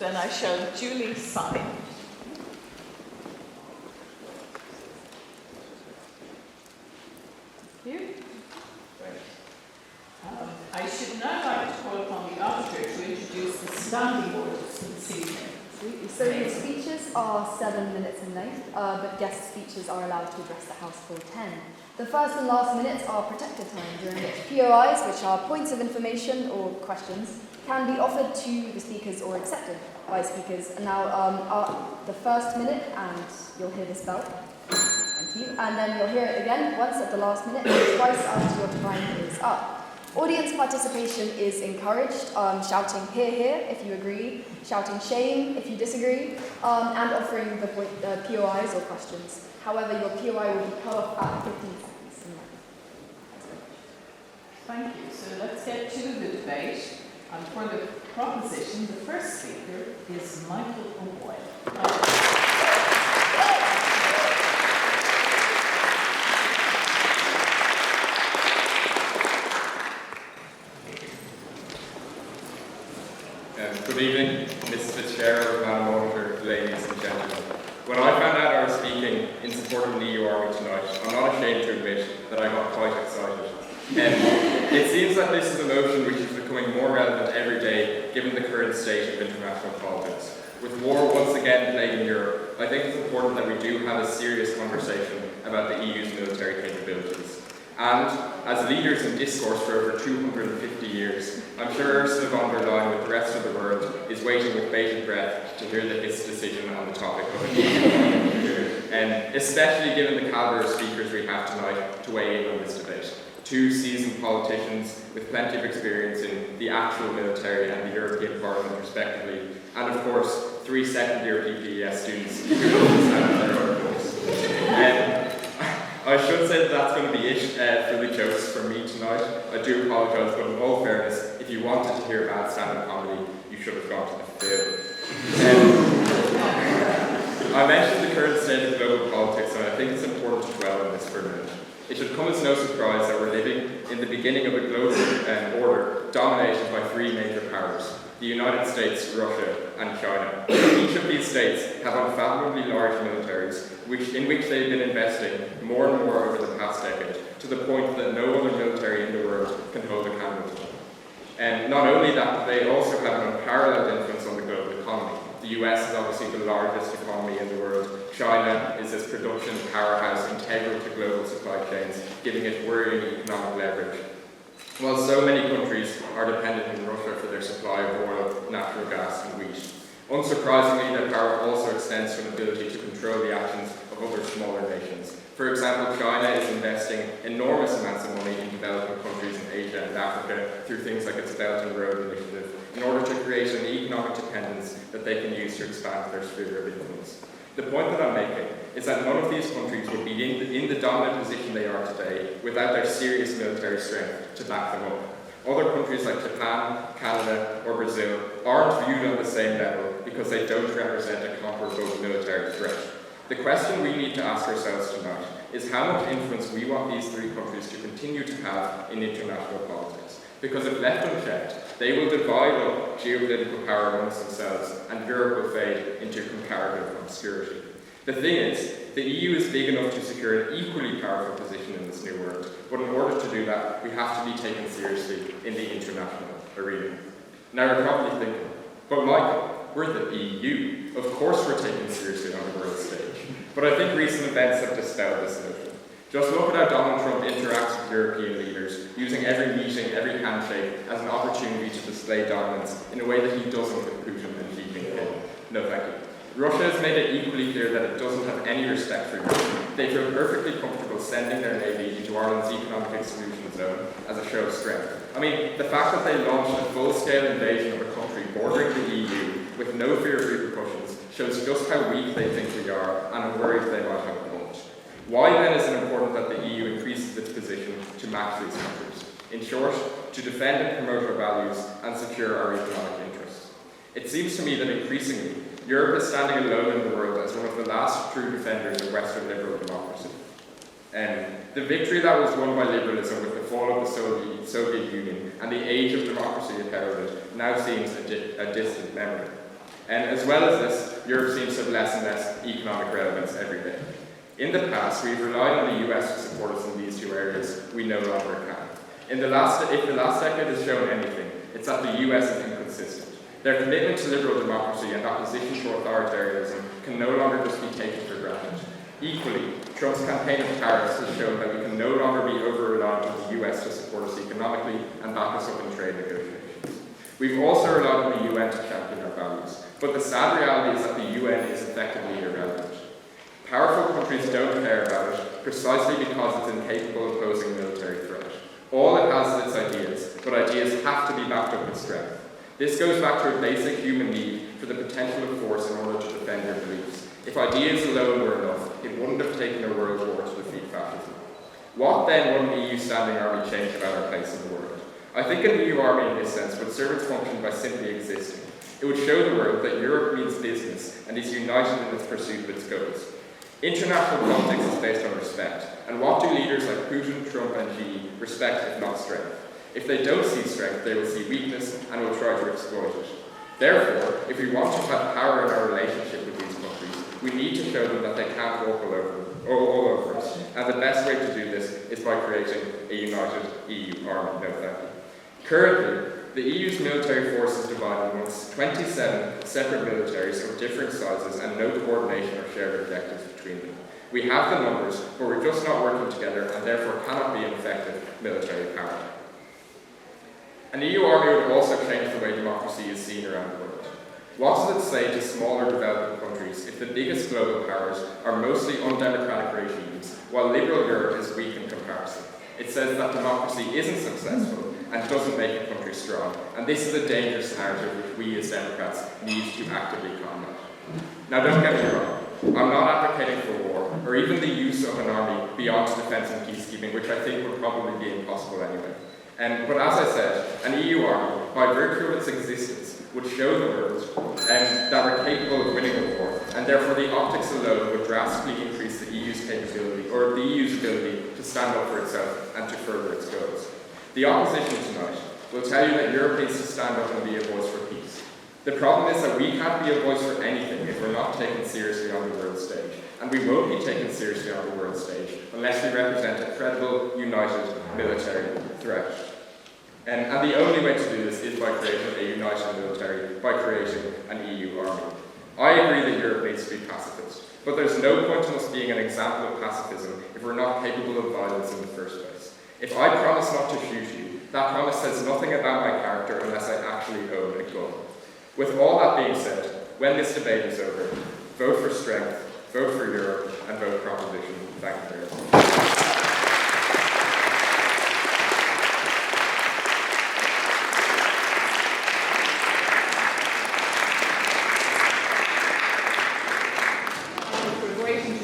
Then I shall duly sign. Thank you. Great. I should now like to call upon the auditor to introduce the standing orders for this evening. So your speeches are 7 minutes in length, but guest speeches are allowed to address the House for 10. The first and last minutes are protected time, during which POIs, which are points of information or questions, can be offered to the speakers or accepted by speakers. And now the first minute, and you'll hear this bell. Thank you. And then you'll hear it again once at the last minute and twice after your time is up. Audience participation is encouraged, shouting "hear, hear" if you agree, shouting "shame" if you disagree, and offering the POIs or questions. However, your POI will be cut off at 15 seconds. Thank you. So let's get to the debate. And for the proposition, the first speaker is Michael O'Boyle. Good evening, Mrs. Fitzgerald, Madam Auditor, ladies and gentlemen. When I found out I was speaking in support of the EU Army tonight, I'm not ashamed to admit that I got quite excited. It seems that this is a motion which is becoming more relevant every day given the current state of international politics. With war once again plaguing Europe, I think it's important that we do have a serious conversation about the EU's military capabilities. And as leaders in discourse for over 250 years, I'm sure Ursula von der Leyen with the rest of the world is waiting with bated breath to hear the Hist decision on the topic of it. And especially given the caliber of speakers we have tonight to weigh in on this debate. 2 seasoned politicians with plenty of experience in the actual military and the European Parliament respectively, and of course 3 second-year PPES students who understand their own voice. I should say that's going to be it for the jokes from me tonight. I do apologise, but in all fairness, if you wanted to hear bad stand-up comedy, you should have gone to the film. I mentioned the current state of global politics, and I think it's important to dwell on this for a minute. It should come as no surprise that we're living in the beginning of a global order dominated by 3 major powers: the United States, Russia, and China. Each of these states have unfathomably large militaries, in which they've been investing more and more over the past decade, to the point that no other military in the world can hold a candle to them. And not only that, they also have an unparalleled influence on the global economy. The US is obviously the largest economy in the world. China is this production powerhouse integral to global supply chains, giving it worrying economic leverage. While so many countries are dependent on Russia for their supply of oil, natural gas, and wheat. Unsurprisingly, their power also extends to an ability to control the actions of other smaller nations. For example, China is investing enormous amounts of money in developing countries in Asia and Africa through things like its Belt and Road Initiative, in order to create an economic dependence that they can use to expand their sphere of influence. The point that I'm making is that none of these countries would be in the dominant position they are today without their serious military strength to back them up. Other countries like Japan, Canada, or Brazil aren't viewed on the same level because they don't represent a comparable military threat. The question we need to ask ourselves tonight is how much influence we want these 3 countries to continue to have in international politics. Because if left unchecked, they will divide up geopolitical power amongst themselves and Europe will fade into comparative obscurity. The thing is, the EU is big enough to secure an equally powerful position in this new world, but in order to do that, we have to be taken seriously in the international arena. Now you're probably thinking, but Michael, we're the EU. Of course we're taken seriously on the world stage. But I think recent events have dispelled this notion. Just look at how Donald Trump interacts with European leaders, using every meeting, every handshake as an opportunity to display dominance in a way that he doesn't with Putin and Xi Jinping. No thank you. Russia has made it equally clear that it doesn't have any respect for Europe. They feel perfectly comfortable sending their navy into Ireland's economic exclusion zone as a show of strength. I mean, the fact that they launched a full-scale invasion of a country bordering the EU with no fear of repercussions shows just how weak they think we are, and I'm worried they might have a point. Why then is it important that the EU increases its position to match these countries? In short, to defend and promote our values and secure our economic interests. It seems to me that increasingly, Europe is standing alone in the world as one of the last true defenders of Western liberal democracy. The victory that was won by liberalism with the fall of the Soviet Union and the age of democracy it heralded now seems a distant memory. And as well as this, Europe seems to have less and less economic relevance every day. In the past, we've relied on the US to support us in these two areas. We no longer can. If the last decade has shown anything, it's that the US is inconsistent. Their commitment to liberal democracy and opposition to authoritarianism can no longer just be taken for granted. Equally, Trump's campaign of tariffs has shown that we can no longer be over-reliant on the US to support us economically and back us up in trade negotiations. We've also relied on the UN to champion our values, but the sad reality is that the UN is effectively irrelevant. Powerful countries don't care about it precisely because it's incapable of posing a military threat. All it has is its ideas, but ideas have to be backed up with strength. This goes back to a basic human need for the potential of force in order to defend your beliefs. If ideas alone were enough, it wouldn't have taken a world war to defeat fascism. What then would an EU standing army change about our place in the world? I think an EU army in this sense would serve its function by simply existing. It would show the world that Europe means business and is united in its pursuit of its goals. International politics is based on respect, and what do leaders like Putin, Trump and Xi respect if not strength? If they don't see strength, they will see weakness and will try to exploit it. Therefore, if we want to have power in our relationship with these countries, we need to show them that they can't walk all over us. And the best way to do this is by creating a united EU army. No, thank you. Currently, the EU's military force is divided amongst 27 separate militaries of different sizes and no coordination or shared objectives between them. We have the numbers, but we're just not working together and therefore cannot be an effective military power. An EU army would also change the way democracy is seen around the world. What does it say to smaller developing countries if the biggest global powers are mostly undemocratic regimes, while liberal Europe is weak in comparison? It says that democracy isn't successful and doesn't make a country strong, and this is a dangerous narrative which we as Democrats need to actively combat. Now don't get me wrong, I'm not advocating for war, or even the use of an army beyond defence and peacekeeping, which I think would probably be impossible anyway. But as I said, an EU army, by virtue of its existence, would show the world that we're capable of winning a war, and therefore the optics alone would drastically increase the EU's capability, or the EU's ability to stand up for itself and to further its goals. The opposition tonight will tell you that Europe needs to stand up and be a voice for peace. The problem is that we can't be a voice for anything if we're not taken seriously on the world stage, and we won't be taken seriously on the world stage unless we represent a credible, united military threat. And the only way to do this is by creating a united military, by creating an EU army. I agree that Europe needs to be pacifist, but there's no point in us being an example of pacifism if we're not capable of violence in the first place. If I promise not to shoot you, that promise says nothing about my character unless I actually own a gun. With all that being said, when this debate is over, vote for strength, vote for Europe, and vote proposition. Thank you very much.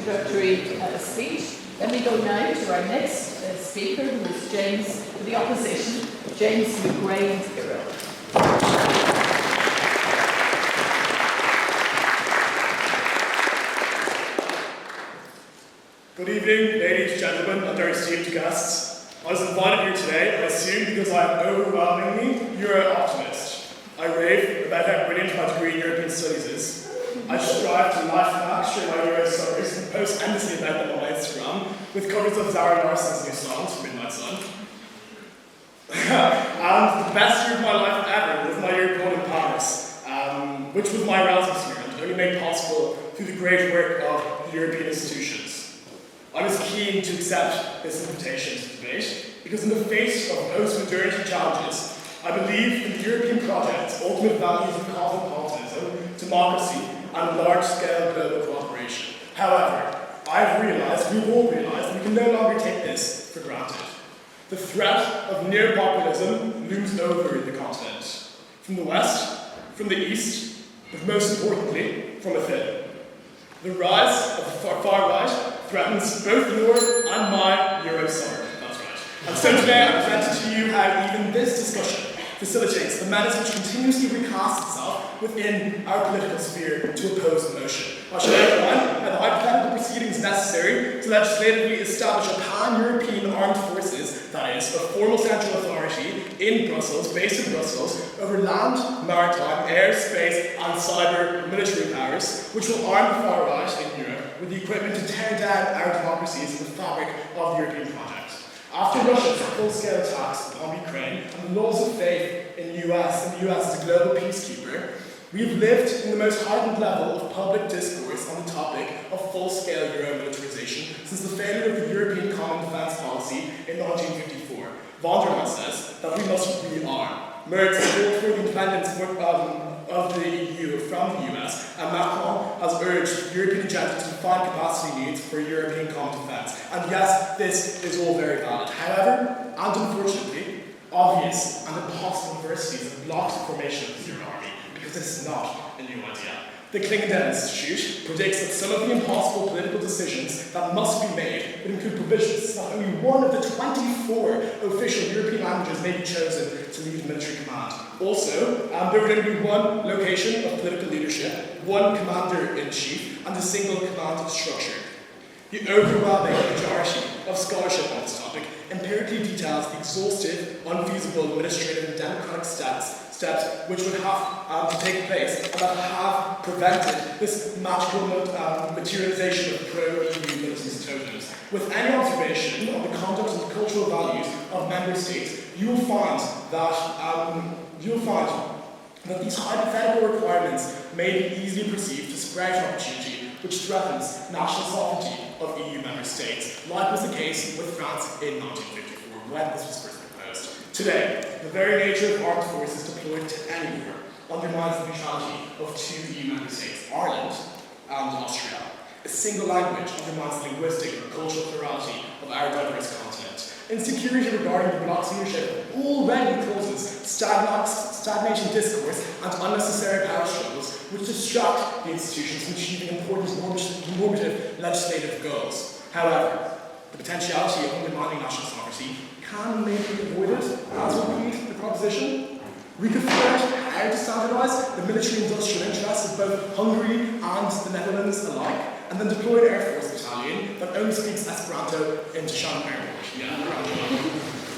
Introductory speech. Let me go now to our next speaker, who is James, for the opposition, James McGrain-Hero. Good evening, ladies, gentlemen, and our esteemed guests. I was invited here today, I assume, because I am overwhelmingly Euro-optimist. I rave about how brilliant my degree in European Studies is. I strive to life hack, share my Euro stories, and post endlessly about them on my Instagram, with covers of Zara Larsson's new songs from Midnight Sun. And the best year of my life ever was my year abroad in Paris, which was my Erasmus year, and only made possible through the great work of the European institutions. I was keen to accept this invitation to debate, because in the face of post-modernity challenges, I believe in the European project's ultimate values of cosmopolitanism, democracy, and large-scale global cooperation. However, we've all realized, we can no longer take this for granted. The threat of neo-populism looms over the continent, from the west, from the east, but most importantly, from within. The rise of the far right threatens both your and my Eurosummer. That's right. And so today I present to you how even this discussion facilitates the menace which continuously recasts itself within our political sphere to oppose the motion. I shall outline how the hypothetical proceedings necessary to legislatively establish a pan-European armed forces, that is, a formal central authority, in Brussels, based in Brussels, over land, maritime, air, space, and cyber military powers, which will arm the far right in Europe with the equipment to tear down our democracies and the fabric of the European project. After Russia's full-scale attacks upon Ukraine and the loss of faith in the US as a global peacekeeper, we have lived in the most heightened level of public discourse on the topic of full-scale Euro militarization since the failure of the European Common Defence Policy in 1954. Von der Leyen says that we must rearm. Merz called for the independence of the EU from the US, and Macron has urged the European agenda to define capacity needs for European common defence. And yes, this is all very valid. However, and unfortunately, obvious and impossible adversities have blocked the formation of the Euro army, because this is not a new idea. The Klingendahl Institute predicts that some of the impossible political decisions that must be made would include provisions that only one of the 24 official European languages may be chosen to lead military command. Also, there would only be one location of political leadership, one commander-in-chief, and a single command structure. The overwhelming majority of scholarship on this topic empirically details the exhaustive, unfeasible administrative and democratic steps which would have to take place and that have prevented this magical materialization of pro-EU militant totems. With any observation of the conduct and cultural values of member states, you will find that these hypothetical requirements may be easily perceived to spread an opportunity which threatens national sovereignty of EU member states, like was the case with France in 1954 when this was first proposed. Today, the very nature of armed forces deployed to any war undermines the neutrality of two EU member states, Ireland and Austria. A single language undermines the linguistic and cultural plurality of our diverse continent. Insecurity regarding the bloc's leadership already causes stagnating discourse and unnecessary power struggles which distract the institutions from achieving important normative legislative goals. However, the potentiality of undermining national sovereignty can maybe be avoided as we read the proposition. We could figure out how to standardise the military-industrial interests of both Hungary and the Netherlands alike, and then deploy an Air Force battalion that only speaks Esperanto into Shannon Airport.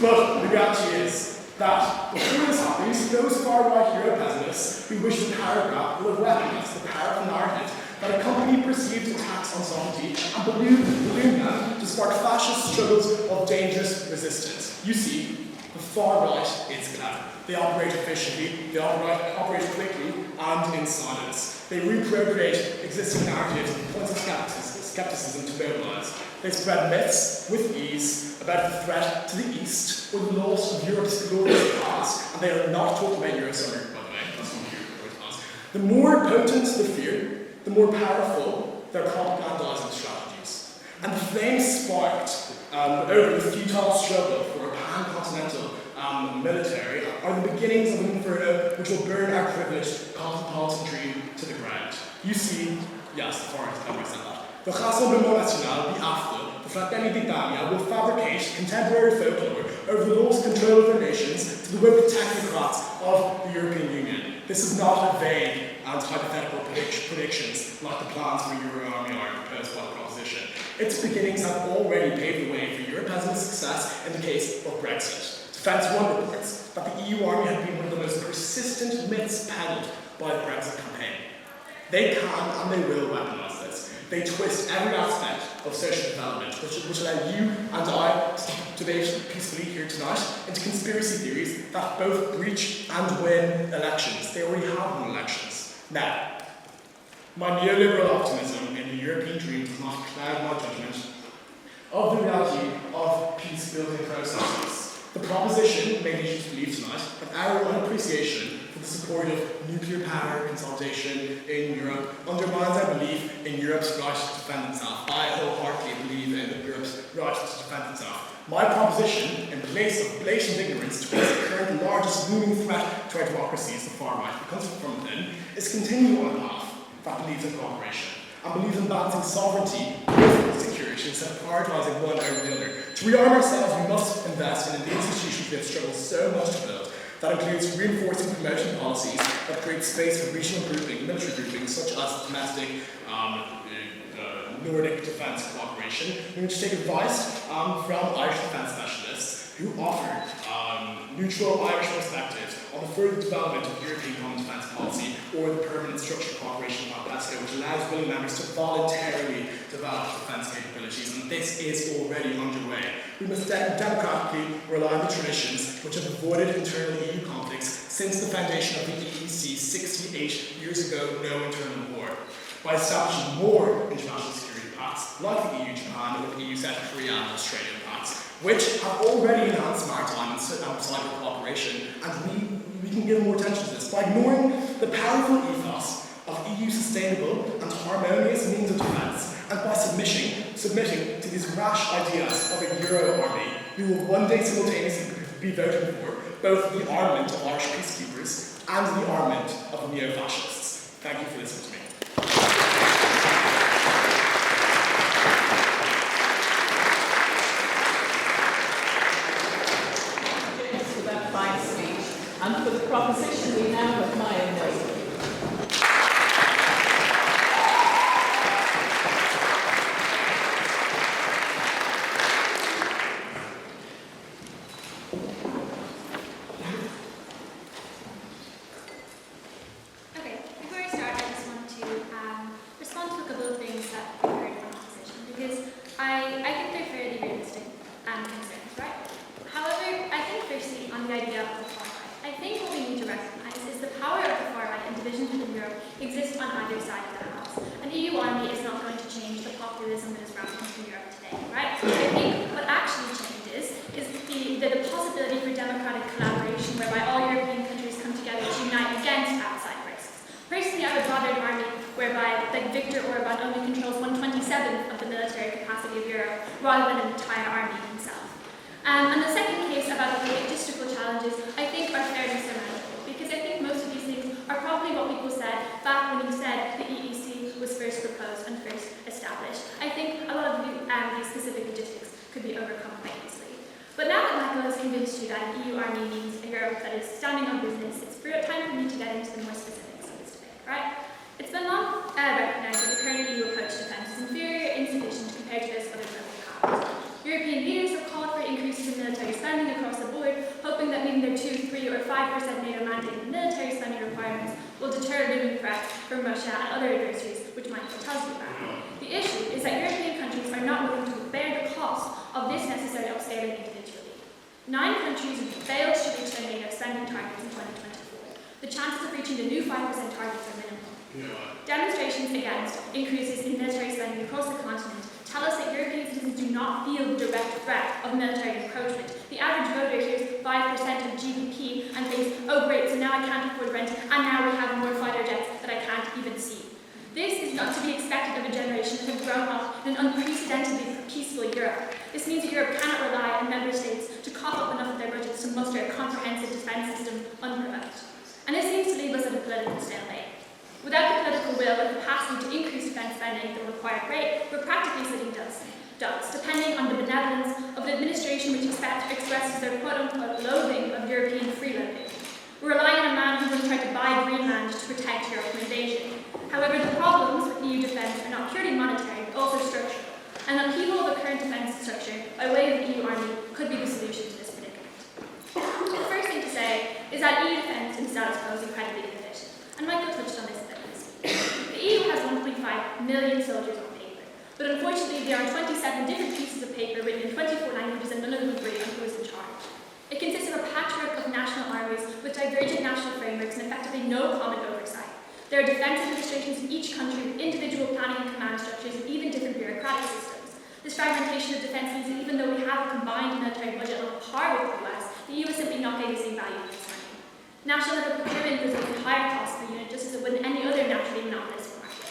But the reality is that before this happens, those far-right Euro pessimists who wish the paragraph will have weaponized the powerful narrative that accompany perceived attacks on sovereignty and balloon them to spark fascist struggles of dangerous resistance. You see, the far right is clever. They operate efficiently, they operate quickly, and in silence. They reappropriate existing narratives and points of skepticism to mobilize. They spread myths with ease about the threat to the East or the loss of Europe's glorious past, and they are not talking about Eurosummer, by the way, that's not Europe's past. The more potent the fear, the more powerful their propagandizing strategies. And the flames sparked over the futile struggle for a pan-continental military are the beginnings of an inferno which will burn our privileged cosmopolitan dream to the ground. You see, yes, the foreign country said that. The Rassemblement National, the AFTA, the Fratelli d'Italia will fabricate contemporary folklore over the lost control of their nations to the woke technocrats of the European Union. This is not a vague and hypothetical predictions like the plans for Euro Army are proposed by the proposition. Its beginnings have already paved the way for European success in the case of Brexit. Defence One reports that the EU Army had been one of the most persistent myths peddled by the Brexit campaign. They can and they will weaponise this. They twist every aspect of social development, which allow you and I to debate peacefully here tonight, into conspiracy theories that both breach and win elections. They already have won elections. Now, my neoliberal optimism in the European dream does not cloud my judgment of the reality of peace-building processes. The proposition may lead you to believe tonight that our unappreciation for the support of nuclear power consolidation in Europe undermines our belief in Europe's right to defend itself. I wholeheartedly believe in Europe's right to defend itself. My proposition, in place of blatant ignorance towards the current largest looming threat to our democracies, the far right, that comes from within, is continue on a path that believes in cooperation and believes in balancing sovereignty with security instead of prioritising one over the other. To rearm ourselves, we must invest in the institutions we have struggled so much to build. That includes reinforcing promotion policies that create space for regional grouping, military groupings, such as domestic Nordic defence cooperation. We need to take advice from Irish defence specialists who offer neutral Irish perspective on the further development of European common defence policy or the permanent structured cooperation of PESCO, which allows willing members to voluntarily develop defence capabilities, and this is already underway. We must democratically rely on the traditions which have avoided internal EU conflicts since the foundation of the EEC 68 years ago, no internal war, by establishing more international security pacts, like the EU-Japan or the EU-South Korea and Australia pacts, which have already enhanced maritime and cyber cooperation, and we can give more attention to this by ignoring the powerful ethos of EU sustainable and harmonious means of defence, and by submitting to these rash ideas of a Euro army. We will one day simultaneously be voting for both the armament of Irish peacekeepers and the armament of neo-fascists. Thank you for listening to me. For that fine speech. And for the proposition, we now have Maya Noam. Demonstrations against increases in military spending across the continent tell us that European citizens do not feel the direct threat of military encroachment. The average voter hears 5% of GDP and thinks, oh great, so now I can't afford rent, and now we have more fighter jets that I can't even see. This is not to be expected of a generation that have grown up in an unprecedentedly peaceful Europe. This means that Europe cannot rely on member states to cough up enough of their budgets to muster a comprehensive defence system unprovoked. And this seems to leave us at a political stalemate. Without the political will and capacity to increase defence spending at the required rate, we're practically sitting ducks, depending on the benevolence of an administration which expresses their quote-unquote loathing of European freeloading. We're relying on a man who once tried to buy Greenland to protect Europe from invasion. However, the problems with EU defence are not purely monetary, but also structural. An upheaval of the current defence structure by way of the EU army could be the solution to this predicament. The first thing to say is that EU defence in status quo is incredibly inefficient, and Michael touched on this a bit. The EU has 1.5 million soldiers on paper, but unfortunately there are 27 different pieces of paper written in 24 languages and none of them agree on who is in charge. It consists of a patchwork of national armies with divergent national frameworks and effectively no common oversight. There are defence administrations in each country with individual planning and command structures and even different bureaucratic systems. This fragmentation of defence means that even though we have a combined military budget on par with the US, the EU is simply not getting the same value for its money. National level procurement results in higher costs per unit just as it would in any other naturally monopolistic market.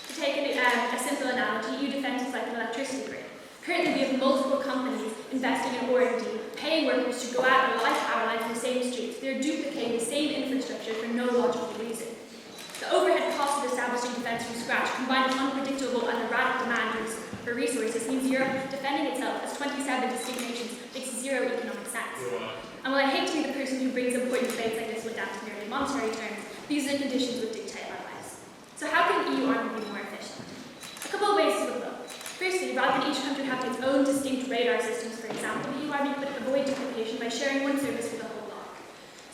To take a simple analogy, EU defence is like an electricity grid. Currently we have multiple companies investing in R&D, paying workers to go out and light power lines in the same streets. They're duplicating the same infrastructure for no logical reason. The overhead cost of establishing defence from scratch, combined with unpredictable and erratic demand for resources, means Europe defending itself as 27 distinct nations makes zero economic sense. And while I hate to be the person who brings important debates like this one down to merely monetary terms, these are the conditions which dictate our lives. So how can the EU army be more efficient? A couple of ways to look. Firstly, rather than each country having its own distinct radar systems, for example, the EU army could avoid duplication by sharing one service for the whole bloc.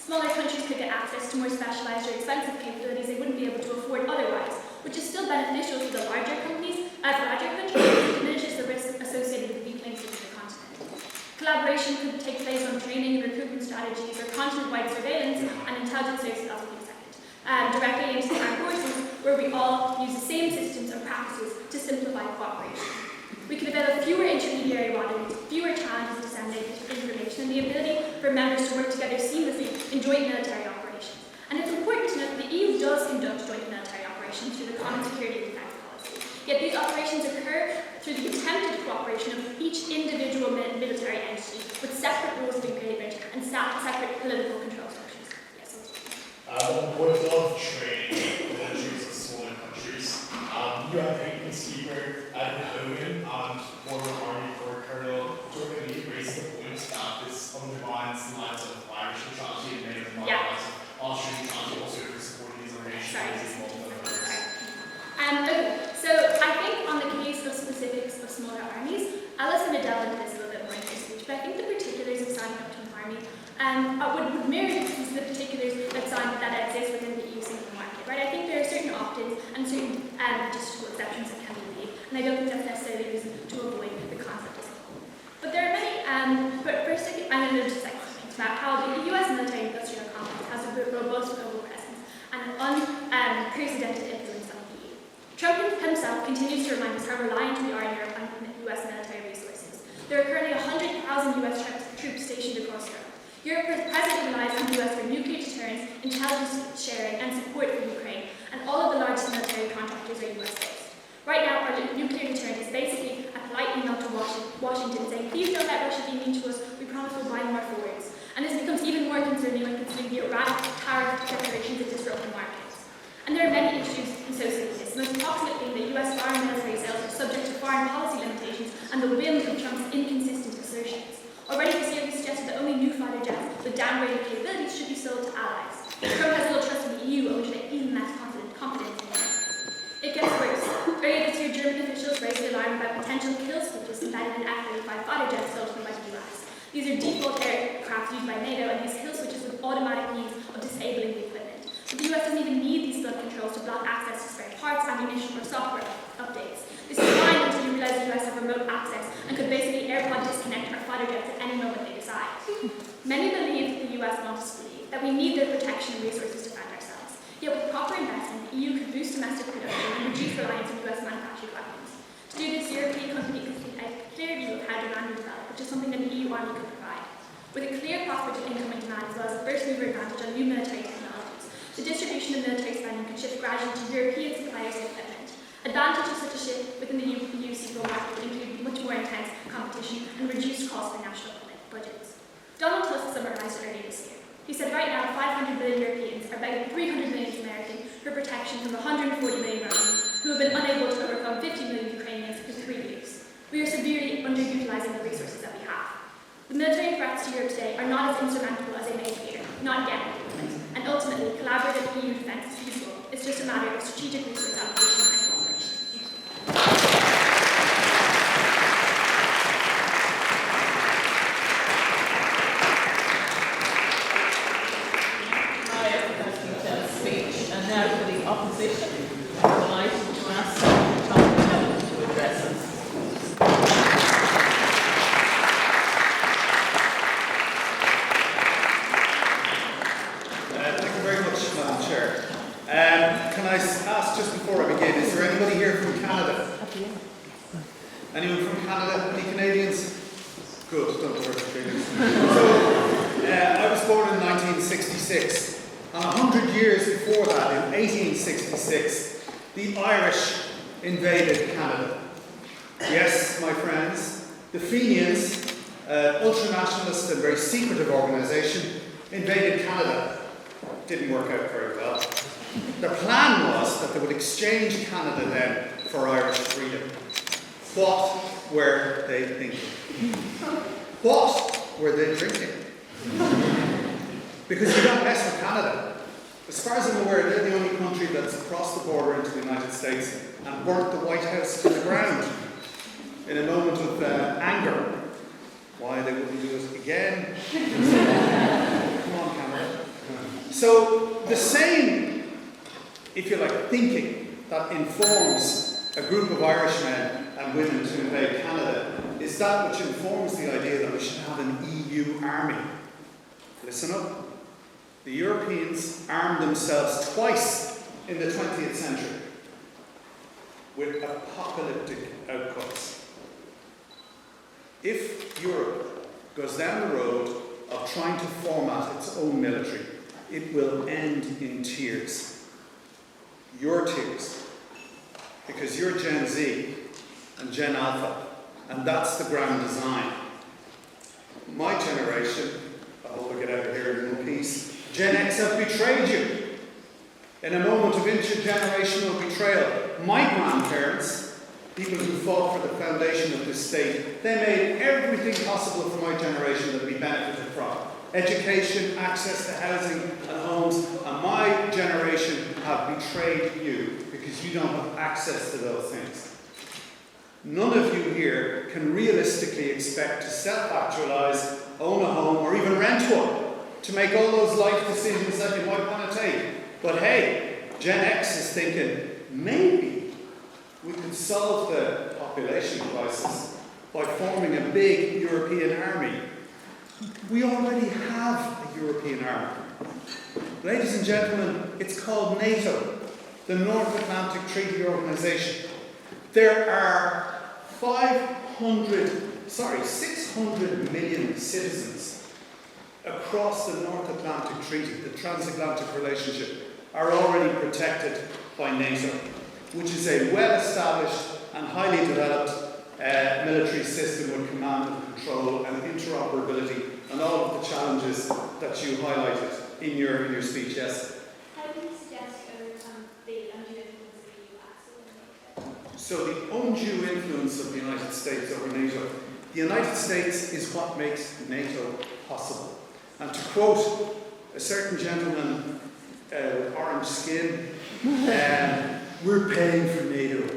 Smaller countries could get access to more specialised or expensive capabilities they wouldn't be able to afford otherwise, which is still beneficial for the larger countries, it diminishes the risk associated with weak links with the continent. Collaboration could take place on training and recruitment strategies or continent-wide surveillance and intelligence services, that'll be second, directly into the armed forces, where we all use the same systems and practices to simplify cooperation. We could develop fewer intermediary bodies, fewer challenges to disseminate information, and the ability for members to work together seamlessly in joint military operations. And it's important to note that the EU does conduct joint military operations through the Common Security and Defence Policy. Yet these operations occur through the attempted cooperation of each individual military entity with separate rules of engagement and separate political control structures. Yes. With a lot of training militaries of smaller countries, you have a peacekeeper at Hogan and former Army Corps Colonel Turkey raised the point that this undermines the lines of Irish neutrality and many of the lines of Austrian neutrality also for supporting these organizations. Okay, so I think on the case of specifics of smaller armies, Alison had delved into this a little bit more in her speech, but I think the particulars of signing up to an army would mirror the particulars that exist within the EU single market, right? I think there are certain opt-ins and certain logistical exceptions that can be made, and I don't think that's necessarily a reason to avoid the concept as a whole. But there are many, but first I'm going to just like think about how the US military industrial complex has a robust global presence and an unprecedented influence on the EU. Trump himself continues to remind us how reliant we are in Europe on US military resources. There are currently 100,000 US troops stationed across Europe. Europe presently relies on the US for nuclear deterrence, intelligence sharing, and support for Ukraine, and all of the largest military contractors are US based. Right now, our nuclear deterrent is basically a polite email to Washington saying, please don't let Russia be mean to us, we promise we'll buy more forwards. And this becomes even more concerning when considering the erratic tariff declarations that disrupt the markets. And there are many issues associated with this. The most proximate being that US foreign military sales are subject to foreign policy limitations and the whims of Trump's inconsistent assertions. Already this year, we suggested that only new fighter jets with downgraded capabilities should be sold to allies. Trump has little trust in the EU, and we should have even less confidence in him. It gets worse. Earlier this year, German officials raised the alarm about potential kill switches embedded in F-35 fighter jets sold to them by the US. These are default aircraft used by NATO, and these kill switches with automatic means of disabling the equipment. But the US doesn't even need these blood controls to block access to spare parts, ammunition, or software updates. This is fine until you realize the US have remote access and could basically AirPod disconnect our fighter jets at any moment they decide. Many believe the US wants us to believe that we need their protection and resources to defend ourselves. Yet with proper investment, the EU could boost domestic production and reduce reliance on US manufactured weapons. To do this, European companies could see a clear view of how demand will develop, which is something that the EU Army could provide. With a clear prospect of incoming demand as well as a first mover advantage on new military technologies, the distribution of military spending could shift gradually to European suppliers of equipment. Advantage of such a shift within the EU single market would include much more intense competition and reduced costs for national budgets. Donald Tusk summarized it earlier this year. He said right now 500 million Europeans are begging 300 million Americans for protection from 140 million Russians who have been unable to overcome 50 million Ukrainians for 3 years. We are severely underutilizing the resources that we have. The military threats to Europe today are not as insurmountable as they may appear, not yet, and ultimately collaborative EU defence is feasible. It's just a matter of strategic resource allocation and cooperation. Now for the opposition, I'm delighted to ask Dr. to address us. Thank you very much, Madam Chair. Can I ask just before I begin, is there anybody here from Canada? Anyone from Canada? Any Canadians? Good, don't worry. So, I was born in 1966. And 100 years before that, in 1866, the Irish invaded Canada. Yes, my friends, the Fenians, ultranationalist and very secretive organisation, invaded Canada. Didn't work out very well. Their plan was that they would exchange Canada then for Irish freedom. What were they thinking? What were they drinking? Because you don't mess with Canada. As far as I'm aware, they're the only country that's crossed the border into the United States and burnt the White House to the ground in a moment of anger. Why they wouldn't do it again. Come on, Cameron. So the same, if you like, thinking that informs a group of Irishmen and women to invade Canada is that which informs the idea that we should have an EU army. Listen up. The Europeans armed themselves twice in the 20th century with apocalyptic outcomes. If Europe goes down the road of trying to format its own military, it will end in tears. Your tears. Because you're Gen Z and Gen Alpha, and that's the grand design. My generation, I hope I get out of here in one piece, Gen X have betrayed you. In a moment of intergenerational betrayal, my grandparents, people who fought for the foundation of this state, they made everything possible for my generation that we benefited from. Education, access to housing and homes, and my generation have betrayed you because you don't have access to those things. None of you here can realistically expect to self-actualize, own a home, or even rent one, to make all those life decisions that you might want to take. But hey, Gen X is thinking, maybe we could solve the population crisis by forming a big European army. We already have a European army. Ladies and gentlemen, it's called NATO, the North Atlantic Treaty Organization. There are 600 million citizens across the North Atlantic Treaty, the transatlantic relationship, are already protected by NATO, which is a well-established and highly developed military system with command and control and interoperability and all of the challenges that you highlighted in your speech, yes? How do you suggest overcome the undue influence of the US over NATO? So the undue influence of the United States over NATO. The United States is what makes NATO possible. And to quote a certain gentleman with orange skin, we're paying for NATO.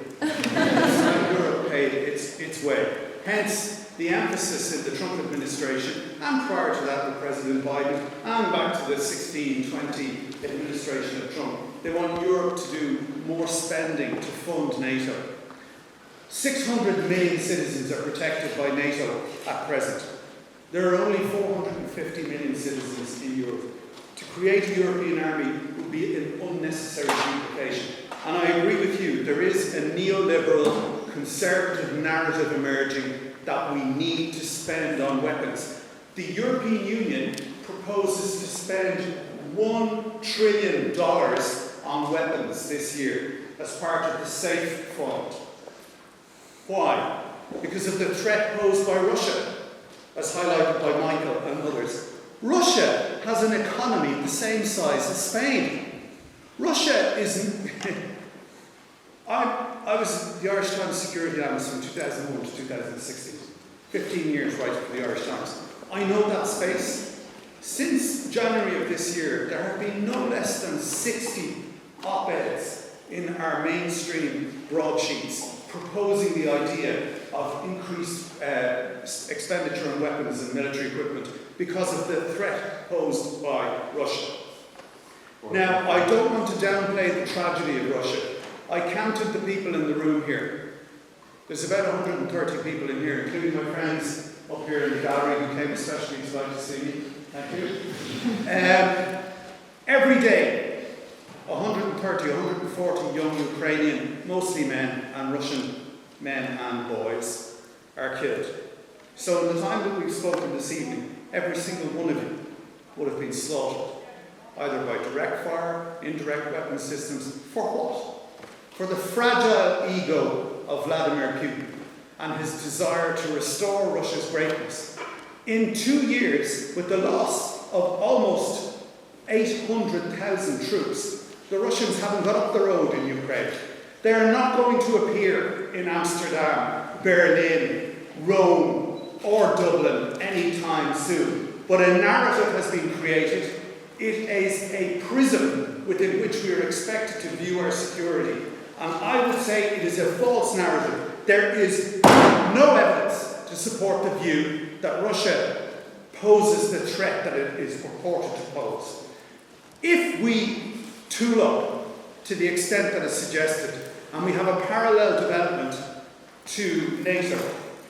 Europe paid its way. Hence, the emphasis in the Trump administration, and prior to that with President Biden, and back to the 16-20 administration of Trump, they want Europe to do more spending to fund NATO. 600 million citizens are protected by NATO at present. There are only 450 million citizens in Europe. To create a European army would be an unnecessary duplication. And I agree with you, there is a neoliberal, conservative narrative emerging that we need to spend on weapons. The European Union proposes to spend $1 trillion on weapons this year as part of the SAFE Fund. Why? Because of the threat posed by Russia, as highlighted by Michael and others. Russia has an economy the same size as Spain. Russia isn't... I was the Irish Times security analyst from 2001 to 2016. 15 years writing for the Irish Times. I know that space. Since January of this year, there have been no less than 60 op-eds in our mainstream broadsheets proposing the idea of increased expenditure on weapons and military equipment because of the threat posed by Russia. Now, I don't want to downplay the tragedy of Russia. I counted the people in the room here. There's about 130 people in here, including my friends up here in the gallery who came especially tonight to see me. Thank you. Every day, 130, 140 young Ukrainian, mostly men, and Russian men and boys are killed. So in the time that we've spoken this evening, every single one of you would have been slaughtered, either by direct fire, indirect weapon systems. For what? For the fragile ego of Vladimir Putin and his desire to restore Russia's greatness. In 2 years, with the loss of almost 800,000 troops, the Russians haven't got up the road in Ukraine. They are not going to appear in Amsterdam, Berlin, Rome, or Dublin anytime soon. But a narrative has been created. It is a prism within which we are expected to view our security. And I would say it is a false narrative. There is no evidence to support the view that Russia poses the threat that it is purported to pose. If we tool up to the extent that is suggested, and we have a parallel development to NATO,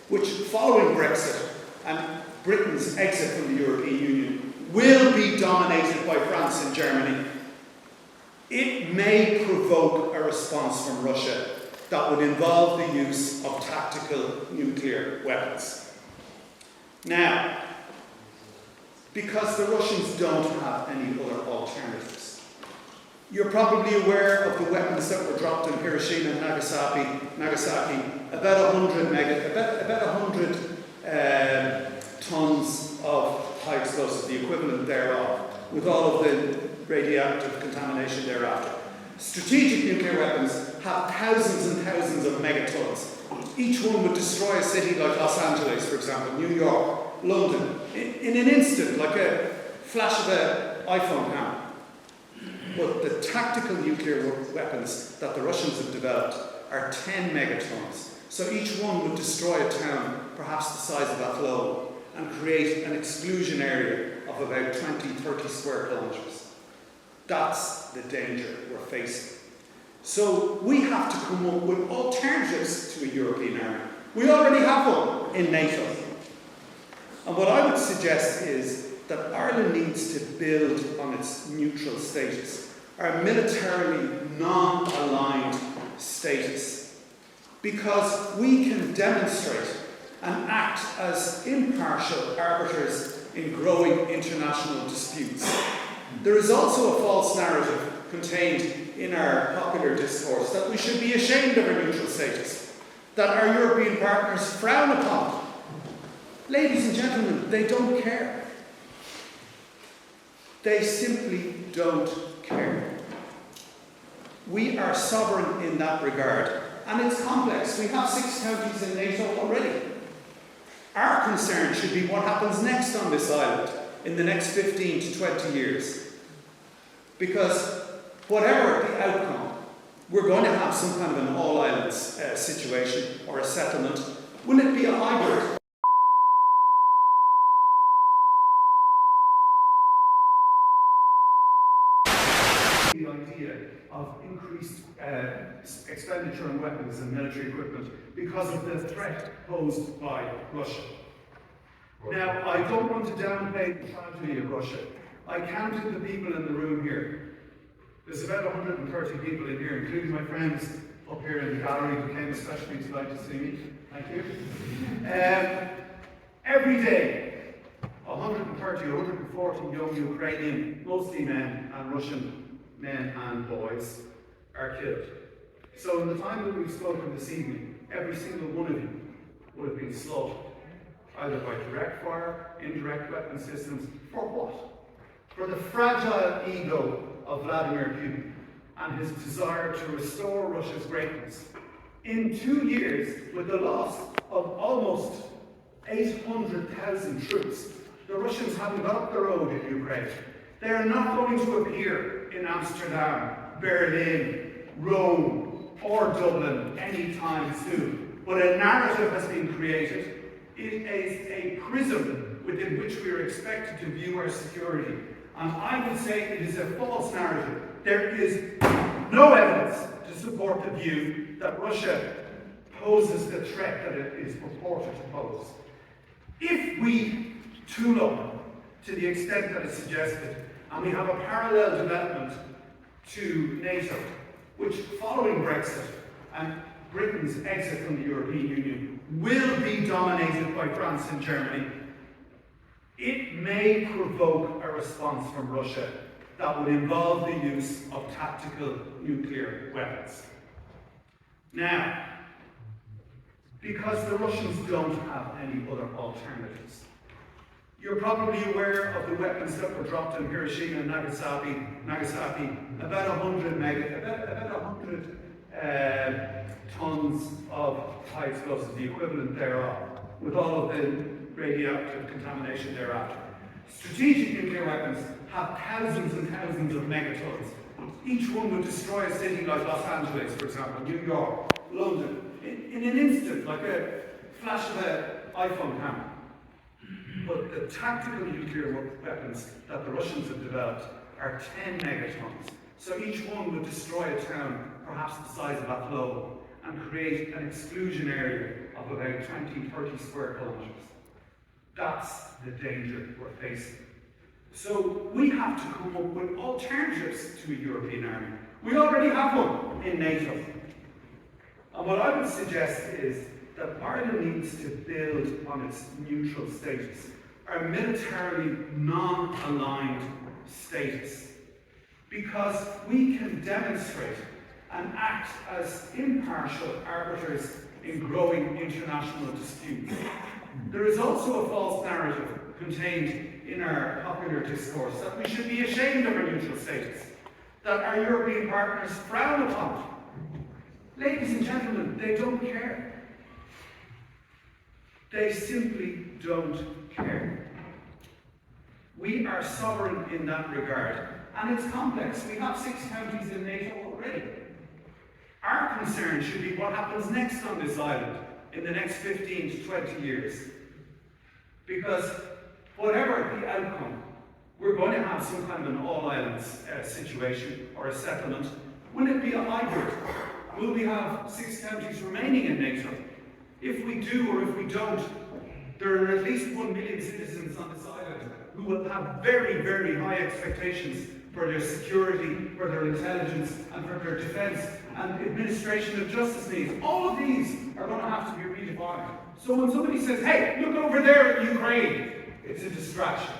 which following Brexit and Britain's exit from the European Union will be dominated by France and Germany, it may provoke a response from Russia that would involve the use of tactical nuclear weapons. Now, because the Russians don't have any other alternatives, you're probably aware of the weapons that were dropped in Hiroshima and Nagasaki, about 100 tons of high explosive, the equivalent thereof, with all of the radioactive contamination thereafter. Strategic nuclear weapons have thousands and thousands of megatons. Each one would destroy a city like Los Angeles, for example, New York, London, in an instant, like a flash of an iPhone camera. But the tactical nuclear weapons that the Russians have developed are 10 megatons. So each one would destroy a town, perhaps the size of Athlone, and create an exclusion area of about 20-30 square kilometres. That's the danger we're facing. So we have to come up with alternatives to a European army. We already have one in NATO. And what I would suggest is that Ireland needs to build on its neutral status, our militarily non-aligned status, because we can demonstrate and act as impartial arbiters in growing international disputes. There is also a false narrative contained in our popular discourse that we should be ashamed of our neutral status, that our European partners frown upon. Ladies and gentlemen, they don't care. They simply don't care. We are sovereign in that regard, and it's complex. We have 6 counties in NATO already. Our concern should be what happens next on this island in the next 15 to 20 years. Because whatever the outcome, we're going to have some kind of an all-islands situation or a settlement. Will it be a hybrid? The idea of increased expenditure on weapons and military equipment because of the threat posed by Russia. Now, I don't want to downplay the tragedy of Russia. I counted the people in the room here. There's about 130 people in here, including my friends up here in the gallery who came especially tonight to see me. Thank you. Every day, 130 or 140 young Ukrainian, mostly men and Russian men and boys, are killed. So in the time that we've spoken this evening, every single one of you would have been slaughtered, either by direct fire, indirect weapon systems, for what? For the fragile ego of Vladimir Putin and his desire to restore Russia's greatness. In 2 years, with the loss of almost 800,000 troops, the Russians haven't got up the road in Ukraine. They are not going to appear in Amsterdam, Berlin, Rome, or Dublin anytime soon. But a narrative has been created. It is a prism within which we are expected to view our security. And I would say it is a false narrative. There is no evidence to support the view that Russia poses the threat that it is purported to pose. If we tool up to the extent that is suggested, and we have a parallel development to NATO, which following Brexit and Britain's exit from the European Union will be dominated by France and Germany, it may provoke a response from Russia that would involve the use of tactical nuclear weapons. Now, because the Russians don't have any other alternatives, you're probably aware of the weapons that were dropped in Hiroshima and Nagasaki, about 100 tons of high explosive, the equivalent thereof, with all of the radioactive contamination thereafter. Strategic nuclear weapons have thousands and thousands of megatons. Each one would destroy a city like Los Angeles, for example, New York, London, in an instant, like a flash of an iPhone camera. but the tactical nuclear weapons that the Russians have developed are 10 megatons. So each one would destroy a town perhaps the size of Athlone and create an exclusion area of about 20-30 square kilometres. That's the danger we're facing. So we have to come up with alternatives to a European army. We already have one in NATO. And what I would suggest is that Ireland needs to build on its neutral status, our militarily non-aligned status, because we can demonstrate and act as impartial arbiters in growing international disputes. There is also a false narrative contained in our popular discourse that we should be ashamed of our neutral status, that our European partners frown upon it. Ladies and gentlemen, they don't care. They simply don't care. We are sovereign in that regard, and it's complex. We have 6 counties in NATO already. Our concern should be what happens next on this island in the next 15 to 20 years. Because whatever the outcome, we're going to have some kind of an all-islands situation or a settlement. Will it be a hybrid? Will we have 6 counties remaining in NATO? If we do or if we don't, there are at least 1 million citizens on this island who will have very, very high expectations for their security, for their intelligence, and for their defence and administration of justice needs. All of these are going to have to be redefined. So when somebody says, hey, look over there at Ukraine, it's a distraction.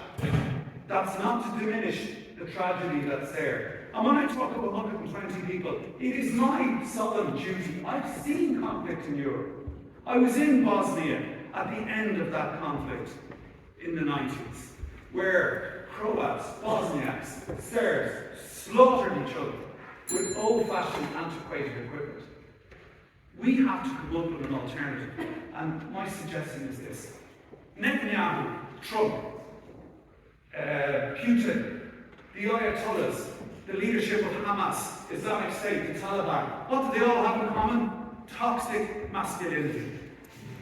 That's not to diminish the tragedy that's there. And when I talk of 120 people, it is my solemn duty. I've seen conflict in Europe. I was in Bosnia at the end of that conflict in the 90s, where Croats, Bosniaks, Serbs slaughtered each other with old-fashioned antiquated equipment. We have to come up with an alternative, and my suggestion is this. Netanyahu, Trump, Putin, the Ayatollahs, the leadership of Hamas, Islamic State, the Taliban, what do they all have in common? Toxic masculinity.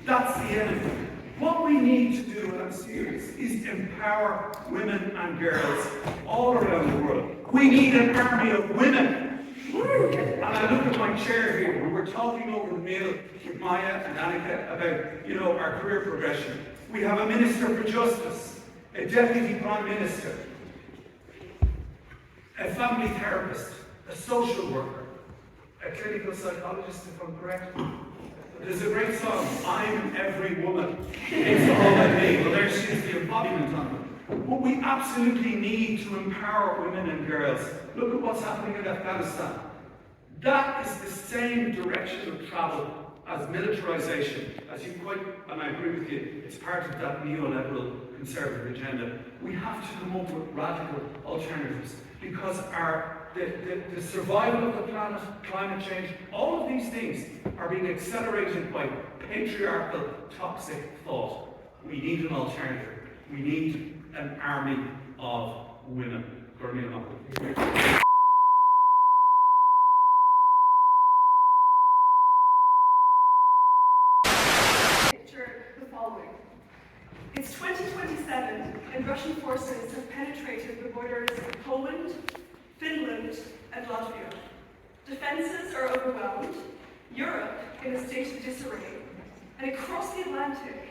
That's the enemy. What we need to do, and I'm serious, is empower women and girls all around the world. We need an army of women. And I look at my chair here, and we're talking over the meal with Maya and Annika about, our career progression. We have a Minister for Justice, a Deputy Prime Minister, a family therapist, a social worker, a clinical psychologist, if I'm correct. There's a great song, I'm Every Woman. It's all I need. Well, there she is, the embodiment on it. But we absolutely need to empower women and girls. Look at what's happening in Afghanistan. That is the same direction of travel as militarization. As you quite, and I agree with you, it's part of that neoliberal conservative agenda. We have to come up with radical alternatives because the survival of the planet, climate change, all of these things are being accelerated by patriarchal, toxic thought. We need an alternative. We need an army of women. Picture the following. It's 2027 and Russian forces have penetrated the borders of Poland, Finland, and Latvia. Defenses are overwhelmed, Europe in a state of disarray, and across the Atlantic,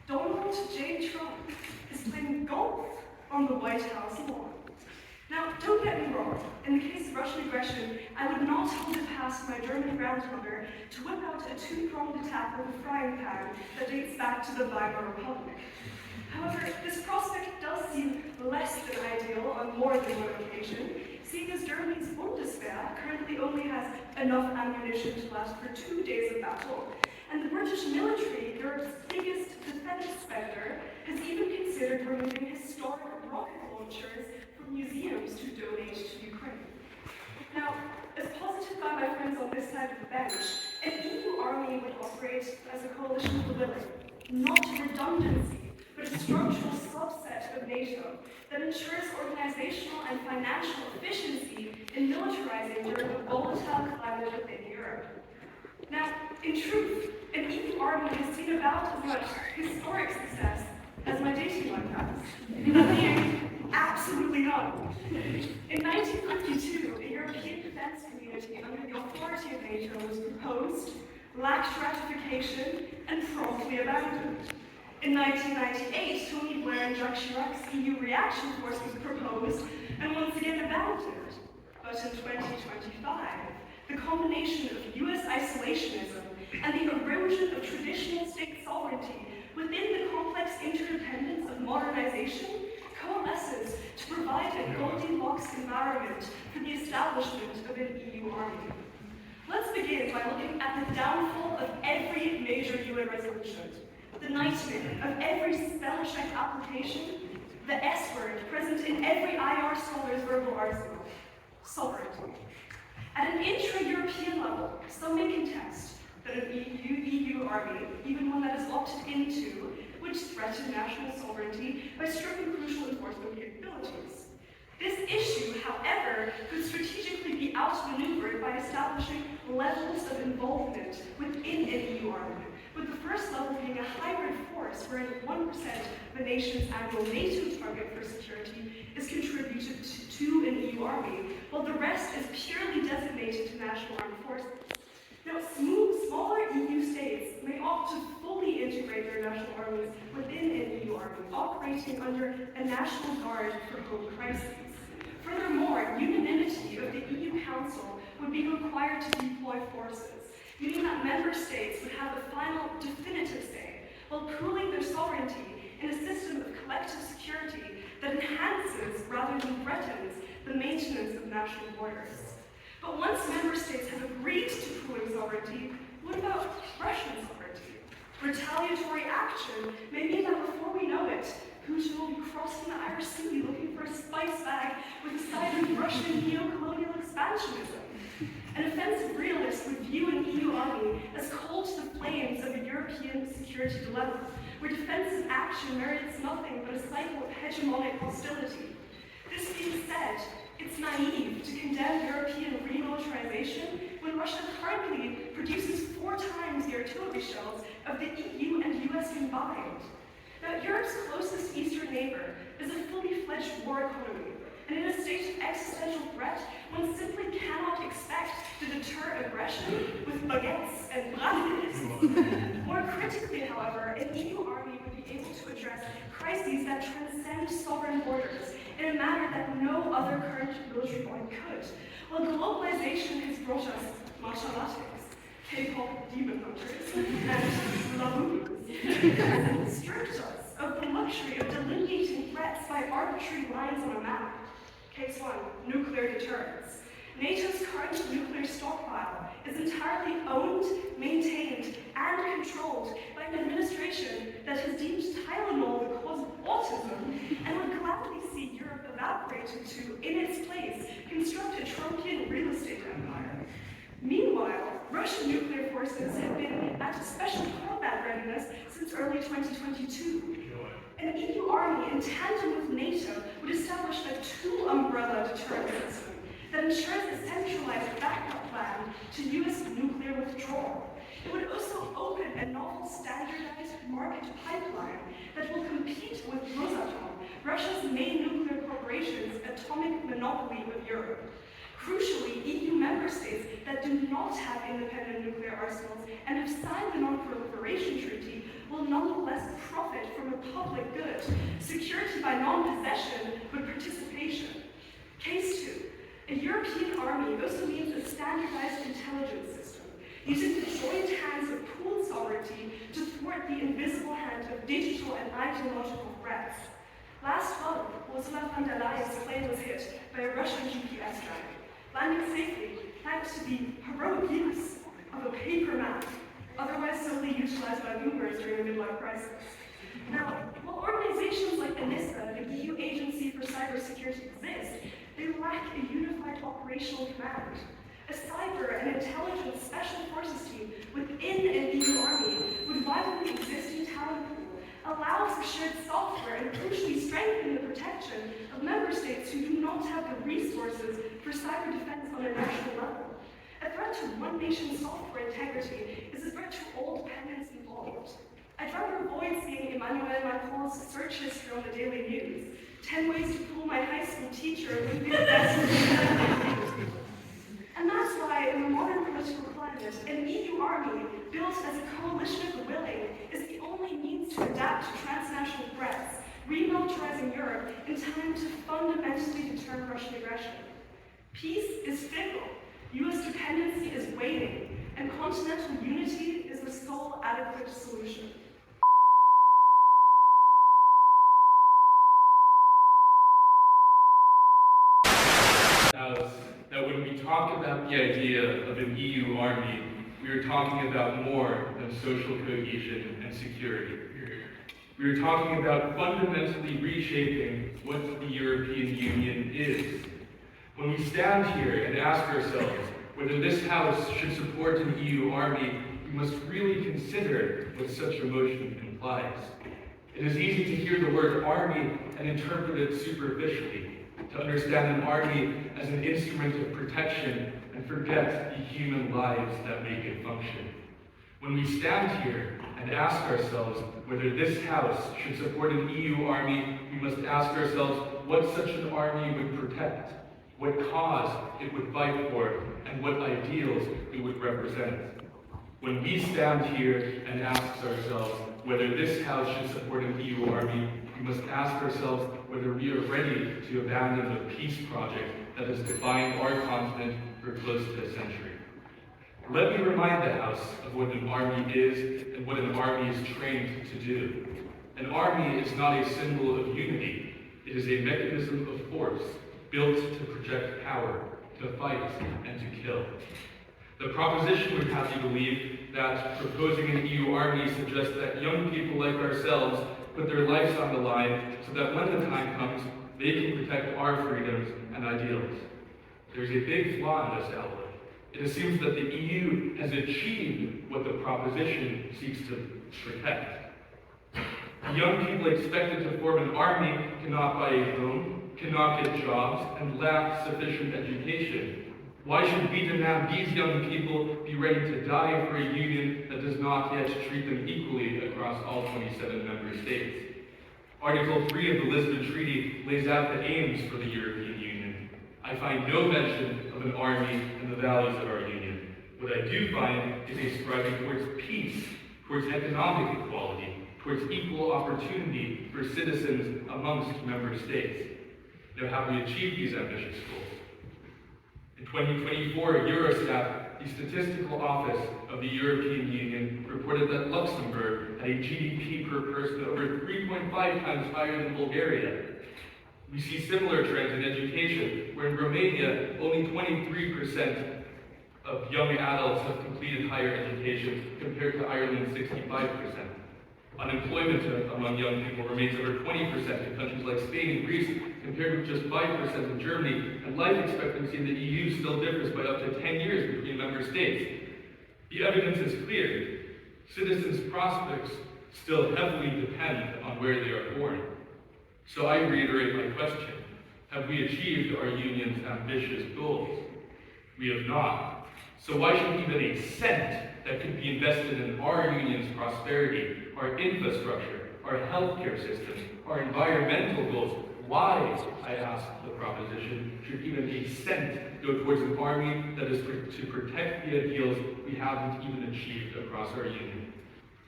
Donald J. Trump is playing golf on the White House lawn. Now, don't get me wrong, in the case of Russian aggression, I would not hold it past my German grandmother to whip out a two-pronged attack with a frying pan that dates back to the Weimar Republic. However, this prospect does seem less than ideal on more than one occasion, seeing as Germany's Bundeswehr currently only has enough ammunition to last for 2 days of battle, and the British military, Europe's biggest defense spender, has even considered removing historic rocket launchers from museums to donate to Ukraine. Now, as posited by my friends on this side of the bench, an EU army would operate as a coalition of the willing, not redundancy, but a structural subset of NATO that ensures organizational and financial efficiency in militarizing during the volatile climate within Europe. Now, in truth, an EU army has seen about as much historic success as my data anything like that. Nothing, absolutely none. In 1952, a European defense community under the authority of NATO was proposed, lacked ratification, and promptly abandoned. In 1998, Tony Blair and Jacques Chirac's EU reaction force was proposed and once again abandoned. But in 2025, the combination of US isolationism and the erosion of traditional state sovereignty within the complex interdependence of modernization coalesces to provide a Goldilocks environment for the establishment of an EU army. Let's begin by looking at the downfall of every major UN resolution, the nightmare of every spell check application, the S word present in every IR scholar's verbal arsenal, sovereignty. At an intra-European level, some may contest that an EU army, even one that is opted into, would threaten national sovereignty by stripping crucial enforcement capabilities. This issue, however, could strategically be outmaneuvered by establishing levels of involvement within an EU army, with the first level being a hybrid force wherein 1% of a nation's annual NATO target for security is contributed to an EU army, while the rest is purely designated to national armed forces. Now, smaller EU states may opt to fully integrate their national armies within an EU army, operating under a national guard for home crises. Furthermore, unanimity of the EU Council would be required to deploy forces, meaning that member states would have the final definitive say, while pooling their sovereignty in a system of collective security that enhances rather than threatens the maintenance of national borders. But once member states have agreed to pooling sovereignty, what about Russian sovereignty? Retaliatory action may mean that before we know it, Putin will be crossing the Irish Sea looking for a spice bag with a side of Russian neo-colonial expansionism. An offensive realist would view an EU army as cold to the flames of a European security dilemma, where defensive action merits nothing but a cycle of hegemonic hostility. This being said, it's naive to condemn European remilitarization when Russia currently produces 4 times the artillery shells of the EU and US combined. Now, Europe's closest eastern neighbor is a fully fledged war economy, and in a state of existential threat, one simply cannot expect to deter aggression with baguettes and bracelets. More critically, however, an EU army would be able to address crises that transcend sovereign borders in a manner that no other current military body could. While globalization has brought us martial artists, K-pop demon hunters, and laboons, it stripped us of the luxury of delineating threats by arbitrary lines on a map. Case 1, nuclear deterrence. NATO's current nuclear stockpile is entirely owned, maintained, and controlled by an administration that has deemed Tylenol the cause of autism and would gladly see Europe evaporated to, in its place, construct a Trumpian real estate empire. Meanwhile, Russian nuclear forces have been at special combat readiness since early 2022. An EU army in tandem with NATO would establish a 2-umbrella deterrent system that ensures a centralized backup plan to US nuclear withdrawal. It would also open a novel standardized market pipeline that will compete with Rosatom, Russia's main nuclear corporation's atomic monopoly with Europe. Crucially, EU member states that do not have independent nuclear arsenals and have signed the Non-Proliferation Treaty will nonetheless profit from a public good, security by non-possession but participation. Case 2. A European army also means a standardized intelligence system, using the joint hands of pooled sovereignty to thwart the invisible hand of digital and ideological threats. Last month, Ursula von der Leyen's plane was hit by a Russian GPS track, landing safely thanks to the heroic use of a paper map, otherwise solely utilized by boomers during the midlife crisis. Now, while organizations like ENISA, the EU Agency for Cybersecurity, exist, they lack a unified operational command. A cyber and intelligence special forces team within an EU army would widen the existing talent pool, allow for shared software, and crucially strengthen the protection of member states who do not have the resources for cyber defense on a national level. A threat to one nation's software integrity is a threat to all dependents involved. I'd rather avoid seeing Emmanuel Macron's search history on the Daily News. 10 ways to pull my high school teacher would be the best. And that's why, in the modern political climate, an EU army built as a coalition of the willing is the only means to adapt to transnational threats, remilitarizing Europe in time to fundamentally deter Russian aggression. Peace is fickle, US dependency is waning, and continental unity is the sole adequate solution. That when we talk about the idea of an EU army, we are talking about more than social cohesion and security. We are talking about fundamentally reshaping what the European Union is. When we stand here and ask ourselves whether this House should support an EU army, we must really consider what such a motion implies. It is easy to hear the word army and interpret it superficially, to understand an army as an instrument of protection and forget the human lives that make it function. When we stand here and ask ourselves whether this House should support an EU army, we must ask ourselves what such an army would protect, what cause it would fight for, and what ideals it would represent. When we stand here and ask ourselves whether this House should support an EU army, we must ask ourselves whether we are ready to abandon the peace project that has defined our continent for close to a century. Let me remind the House of what an army is and what an army is trained to do. An army is not a symbol of unity. It is a mechanism of force built to project power, to fight, and to kill. The proposition would have you believe that proposing an EU army suggests that young people like ourselves put their lives on the line so that when the time comes, they can protect our freedoms and ideals. There's a big flaw in this outlook. It assumes that the EU has achieved what the proposition seeks to protect. Young people expected to form an army cannot buy a home, cannot get jobs, and lack sufficient education. Why should we demand these young people be ready to die for a union that does not yet treat them equally across all 27 member states? Article 3 of the Lisbon Treaty lays out the aims for the European Union. I find no mention of an army and the values of our union. What I do find is a striving towards peace, towards economic equality, towards equal opportunity for citizens amongst member states. Now, have we achieved these ambitious goals? In 2024, Eurostat, the statistical office of the European Union, reported that Luxembourg had a GDP per person over 3.5 times higher than Bulgaria. We see similar trends in education, where in Romania, only 23% of young adults have completed higher education, compared to Ireland's 65%. Unemployment among young people remains over 20% in countries like Spain and Greece, compared with just 5% in Germany, and life expectancy in the EU still differs by up to 10 years between member states. The evidence is clear. Citizens' prospects still heavily depend on where they are born. So I reiterate my question. Have we achieved our union's ambitious goals? We have not. So why should even a cent that could be invested in our union's prosperity, our infrastructure, our healthcare system, our environmental goals, why, I ask the proposition, should even a cent go towards an army that is to protect the ideals we haven't even achieved across our union?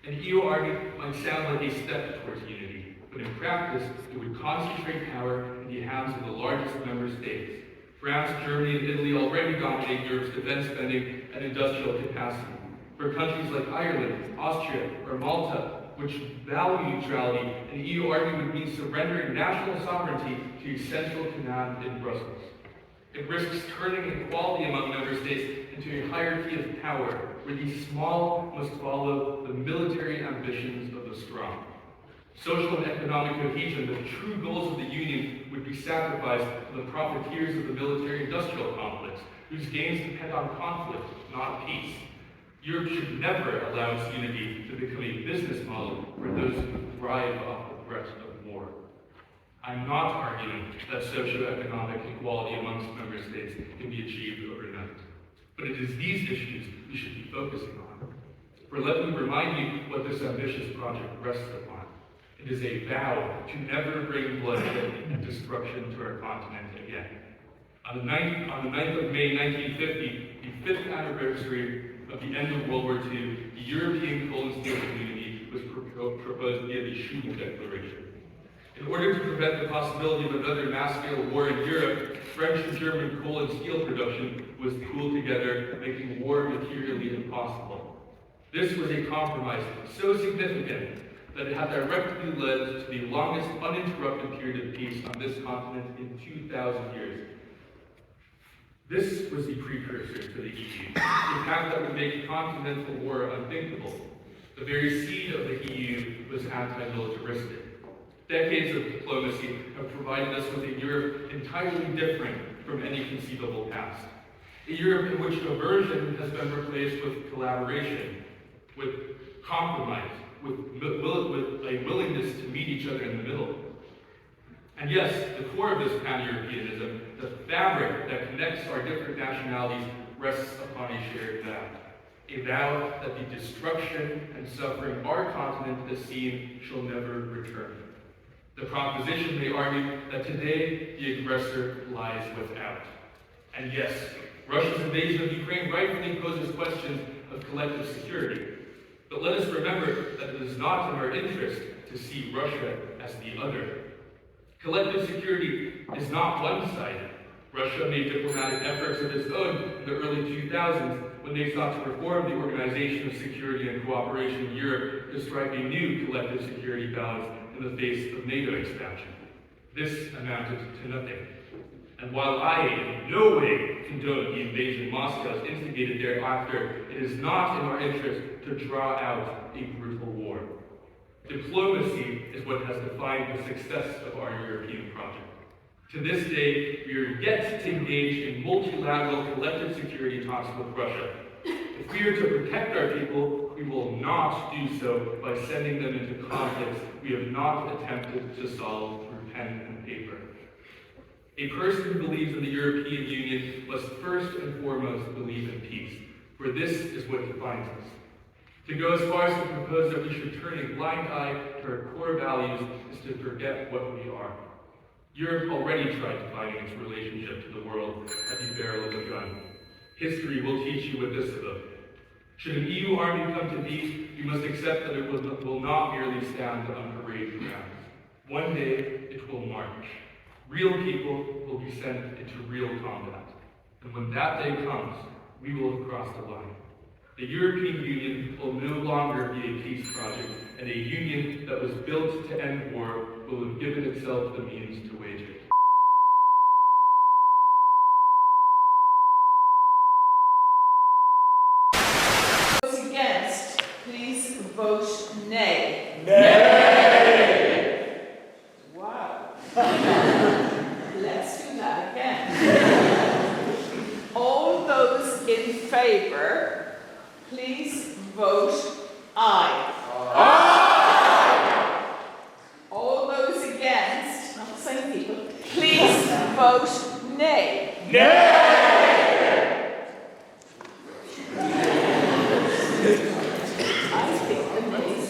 An EU army might sound like a step towards unity, but in practice, it would concentrate power in the hands of the largest member states. France, Germany, and Italy already dominate Europe's defense spending and industrial capacity. For countries like Ireland, Austria, or Malta, which value neutrality, an EU army would mean surrendering national sovereignty to central command in Brussels. It risks turning equality among member states into a hierarchy of power, where the small must follow the military ambitions of the strong. Social and economic cohesion, the true goals of the Union, would be sacrificed to the profiteers of the military-industrial complex, whose gains depend on conflict, not peace. Europe should never allow its unity to become a business model for those who thrive off the threat of war. I'm not arguing that socioeconomic equality amongst member states can be achieved overnight, but it is these issues we should be focusing on. For let me remind you what this ambitious project rests upon. It is a vow to never bring bloodshed and destruction to our continent again. On the 9th of May 1950, the 5th anniversary of the end of World War II, the European Coal and Steel Community was proposed via the Schuman Declaration. In order to prevent the possibility of another mass-scale war in Europe, French and German coal and steel production was pooled together, making war materially impossible. This was a compromise so significant that it had directly led to the longest uninterrupted period of peace on this continent in 2,000 years. This was the precursor to the EU, the path that would make continental war unthinkable. The very seed of the EU was anti-militaristic. Decades of diplomacy have provided us with a Europe entirely different from any conceivable past. A Europe in which aversion has been replaced with collaboration, with compromise, with a willingness to meet each other in the middle. And yes, the core of this pan-Europeanism, the fabric that connects our different nationalities, rests upon a shared vow. A vow that the destruction and suffering our continent has seen shall never return. The proposition may argue that today the aggressor lies without. And yes, Russia's invasion of Ukraine rightfully poses questions of collective security. But let us remember that it is not in our interest to see Russia as the other. Collective security is not one-sided. Russia made diplomatic efforts of its own in the early 2000s when they sought to reform the Organization of Security and Cooperation in Europe to strike a new collective security balance in the face of NATO expansion. This amounted to nothing. And while I in no way condone the invasion Moscow has instigated thereafter, it is not in our interest to draw out a brutal war. Diplomacy is what has defined the success of our European project. To this day, we are yet to engage in multilateral collective security talks with Russia. If we are to protect our people, we will not do so by sending them into conflicts we have not attempted to solve through pen and paper. A person who believes in the European Union must first and foremost believe in peace, for this is what defines us. To go as far as to propose that we should turn a blind eye to our core values is to forget what we are. Europe already tried defining its relationship to the world at the barrel of a gun. History will teach you what this about. Should an EU army come to be, you must accept that it will not merely stand on parade grounds. One day, it will march. Real people will be sent into real combat. And when that day comes, we will have crossed the line. The European Union will no longer be a peace project, and a union that was built to end war will have given itself the means to wage it. Those against, please vote nay. Nay! Wow. Let's do that again. All those in favour, please vote aye. Aye! All those against, not the same people, please vote nay. Nay! I think the nays.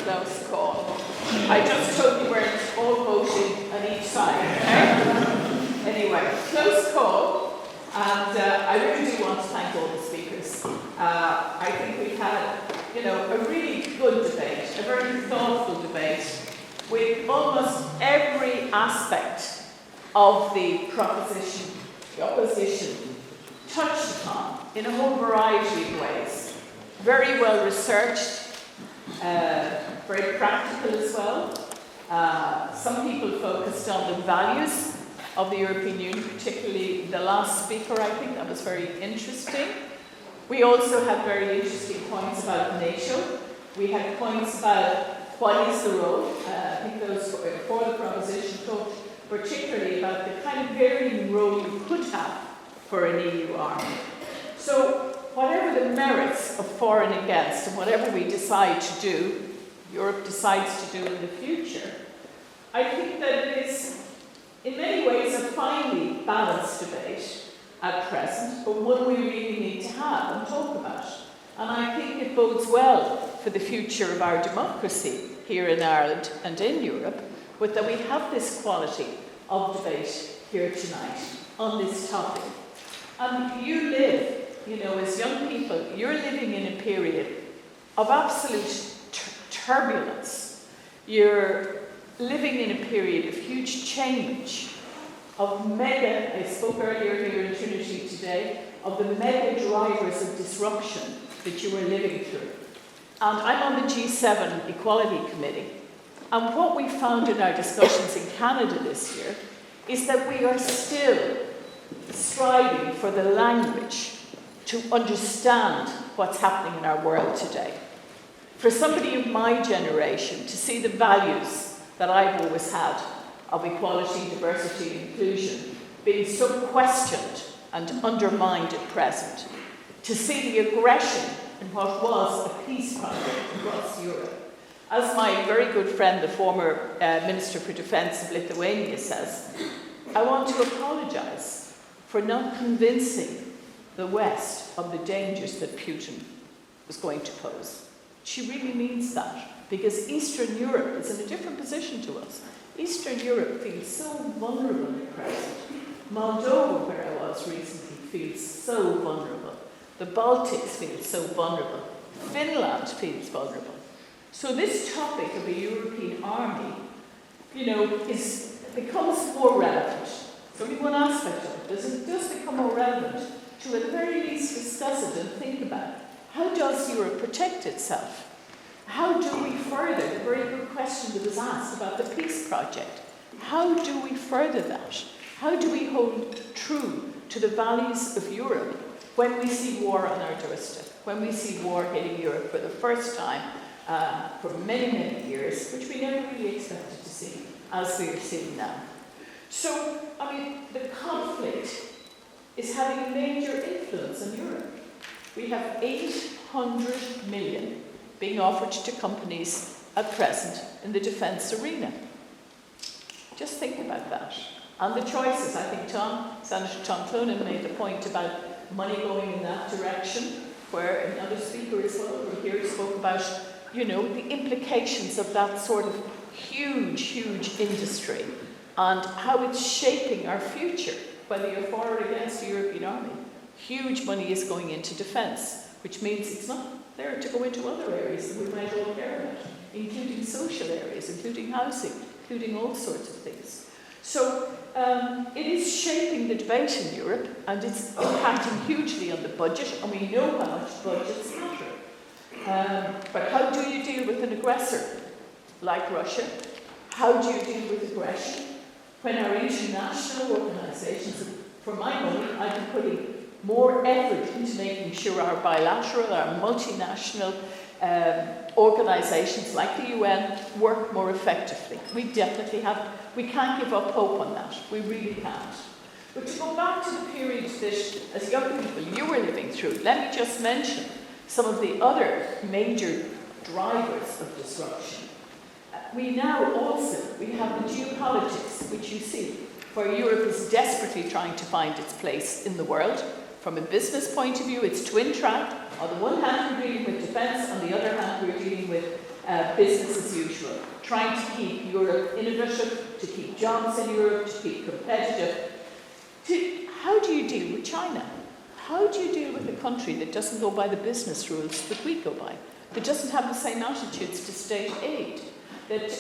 Close call. I just hope you weren't all voting on each side, okay? Anyway, close call, and I really do want to thank all the speakers. I think we've had, a really good debate, a very thoughtful debate, with almost every aspect of the proposition, the opposition, touched upon in a whole variety of ways. Very well researched, very practical as well. Some people focused on the values of the European Union, particularly the last speaker. I think that was very interesting. We also had very interesting points about NATO. We had points about what is the role. I think those for the proposition talked particularly about the kind of varying role you could have for an EU army. So whatever the merits of for and against, and whatever we decide to do, Europe decides to do in the future, I think that it is, in many ways, a finely balanced debate at present, but one we really need to have and talk about. And I think it bodes well for the future of our democracy here in Ireland and in Europe, but that we have this quality of debate here tonight on this topic. And you live, as young people, you're living in a period of absolute turbulence. You're living in a period of huge change, of mega, I spoke earlier here in Trinity today, of the mega drivers of disruption that you are living through. And I'm on the G7 Equality Committee. And what we found in our discussions in Canada this year is that we are still striving for the language to understand what's happening in our world today. For somebody of my generation to see the values that I've always had of equality, diversity, and inclusion being so questioned and undermined at present, to see the aggression in what was a peace project across Europe. As my very good friend, the former Minister for Defence of Lithuania says, I want to apologise for not convincing the West of the dangers that Putin was going to pose. She really means that, because Eastern Europe is in a different position to us. Eastern Europe feels so vulnerable at present. Moldova, where I was recently, feels so vulnerable. The Baltics feel so vulnerable. Finland feels vulnerable. So this topic of a European army, becomes more relevant. It's only one aspect of it. It does become more relevant to at the very least discuss it and think about how does Europe protect itself? How do we further the very good question that was asked about the peace project? How do we further that? How do we hold true to the values of Europe when we see war on our doorstep, when we see war hitting Europe for the first time for many, many years, which we never really expected to see, as we are seeing now. So, the conflict is having a major influence on Europe. We have 800 million being offered to companies at present in the defence arena. Just think about that. And the choices, I think Senator Tom Clonan made the point about money going in that direction, where another speaker as well over here spoke about, the implications of that sort of huge, huge industry and how it's shaping our future, whether you're for or against the European army. Huge money is going into defence, which means it's not there to go into other areas that we might all care about, including social areas, including housing, including all sorts of things. So it is shaping the debate in Europe, and it's impacting hugely on the budget, and we know how much budgets matter. But how do you deal with an aggressor like Russia? How do you deal with aggression when our international organisations, for my money, I've been putting more effort into making sure our bilateral, our multinational organisations like the UN work more effectively. We definitely have, we can't give up hope on that. We really can't. But to go back to the period that, as young people, you were living through, let me just mention some of the other major drivers of disruption. We now also, we have the geopolitics, which you see, where Europe is desperately trying to find its place in the world. From a business point of view, it's twin track. On the one hand, we're dealing with defence, on the other hand, we're dealing with business as usual, trying to keep Europe innovative, to keep jobs in Europe, to keep competitive. How do you deal with China? How do you deal with a country that doesn't go by the business rules that we go by, that doesn't have the same attitudes to state aid, that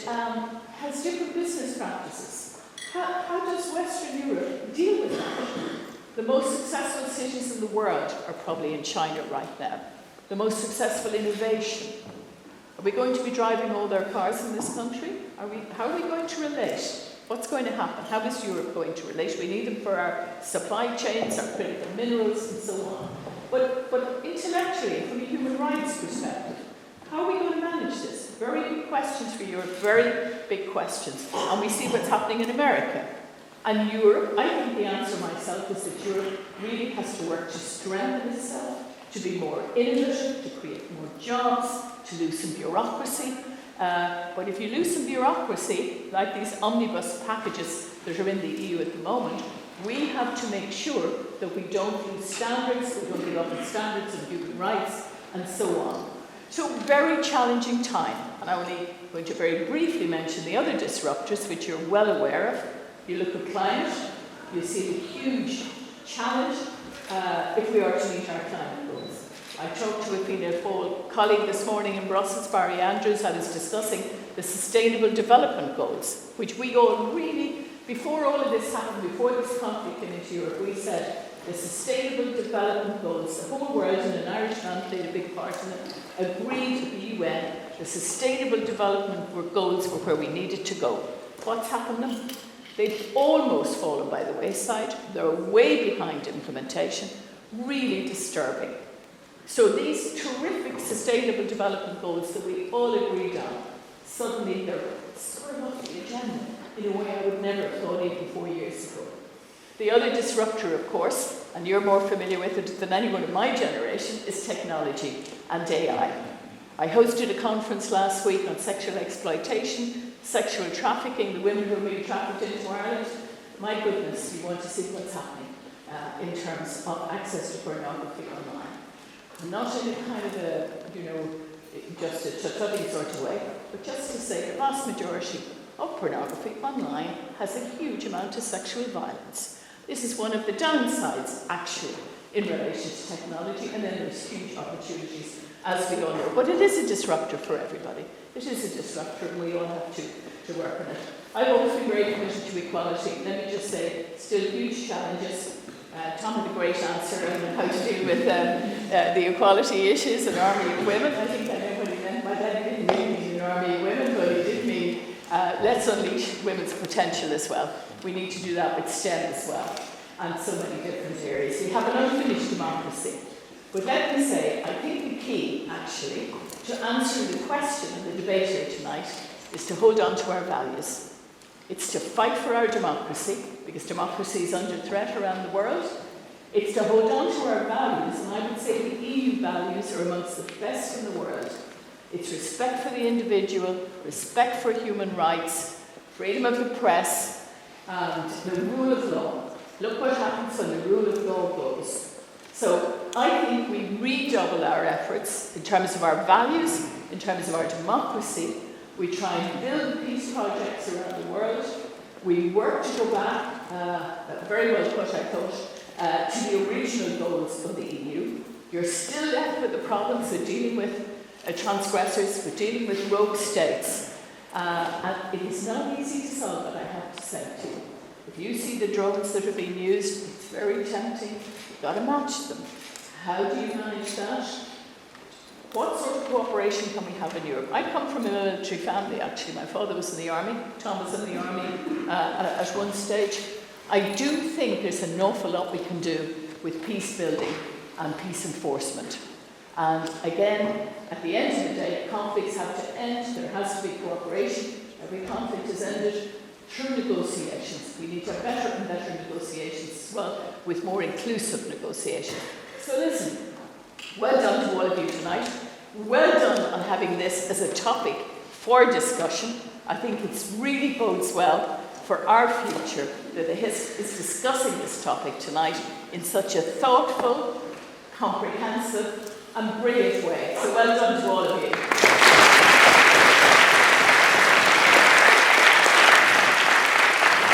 has different business practices? How does Western Europe deal with that? The most successful cities in the world are probably in China right now. The most successful innovation. Are we going to be driving all their cars in this country? How are we going to relate? What's going to happen? How is Europe going to relate? We need them for our supply chains, our critical minerals, and so on. But intellectually, from a human rights perspective, how are we going to manage this? Very big questions for Europe, very big questions. And we see what's happening in America. And Europe, I think the answer myself is that Europe really has to work to strengthen itself, to be more innovative, to create more jobs, to loosen bureaucracy, But if you loosen bureaucracy, like these omnibus packages that are in the EU at the moment, we have to make sure that we don't lose standards, we don't give up on standards of human rights, and so on. So, very challenging time. And I'm only going to very briefly mention the other disruptors, which you're well aware of. You look at climate, you see the huge challenge if we are to meet our climate goals. I talked to a Fianna Fáil colleague this morning in Brussels, Barry Andrews. I was discussing the Sustainable Development Goals, which we all really, before all of this happened, before this conflict came into Europe, we said the Sustainable Development Goals, the whole world, and an Irishman played a big part in it, agreed with the UN, the Sustainable Development Goals were where we needed to go. What's happened now? They've almost fallen by the wayside. They're way behind implementation. Really disturbing. So these terrific Sustainable Development Goals that we all agreed on, suddenly they're sort of off the agenda in a way I would never have thought even 4 years ago. The other disruptor, of course, and you're more familiar with it than anyone of my generation, is technology and AI. I hosted a conference last week on sexual exploitation, sexual trafficking, the women who are being trafficked into Ireland. My goodness, you want to see what's happening in terms of access to pornography online. Not in a kind of a, just a tutting sort of way, but just to say the vast majority of pornography online has a huge amount of sexual violence. This is one of the downsides, actually, in relation to technology, and then there's huge opportunities, as we all know. But it is a disruptor for everybody. It is a disruptor, and we all have to work on it. I've always been very committed to equality. Let me just say, still huge challenges. Tom had a great answer on how to deal with the equality issues in Army of Women. I think I know what he meant by that. He didn't really mean an Army of Women, but he did mean let's unleash women's potential as well. We need to do that with STEM as well, and so many different areas. We have an unfinished democracy. But let me say, I think the key, actually, to answering the question of the debate here tonight is to hold on to our values. It's to fight for our democracy, because democracy is under threat around the world. It's to hold on to our values, and I would say the EU values are amongst the best in the world. It's respect for the individual, respect for human rights, freedom of the press, and the rule of law. Look what happens when the rule of law goes. So I think we redouble our efforts in terms of our values, in terms of our democracy. We try and build peace projects around the world. We work to go back, very well put, I thought, to the original goals of the EU. You're still left with the problems of dealing with transgressors, with dealing with rogue states. And it is not easy to solve it, I have to say to you. If you see the drones that are being used, it's very tempting. You've got to match them. How do you manage that? What sort of cooperation can we have in Europe? I come from a military family, actually. My father was in the army. Tom was in the army at one stage. I do think there's an awful lot we can do with peace building and peace enforcement. And again, at the end of the day, conflicts have to end. There has to be cooperation. Every conflict is ended through negotiations. We need to have better and better negotiations as well, with more inclusive negotiations. So listen, well done to all of you tonight. Well done on having this as a topic for discussion. I think it really bodes well for our future that the Hist is discussing this topic tonight in such a thoughtful, comprehensive and brilliant way. So well done to all of you.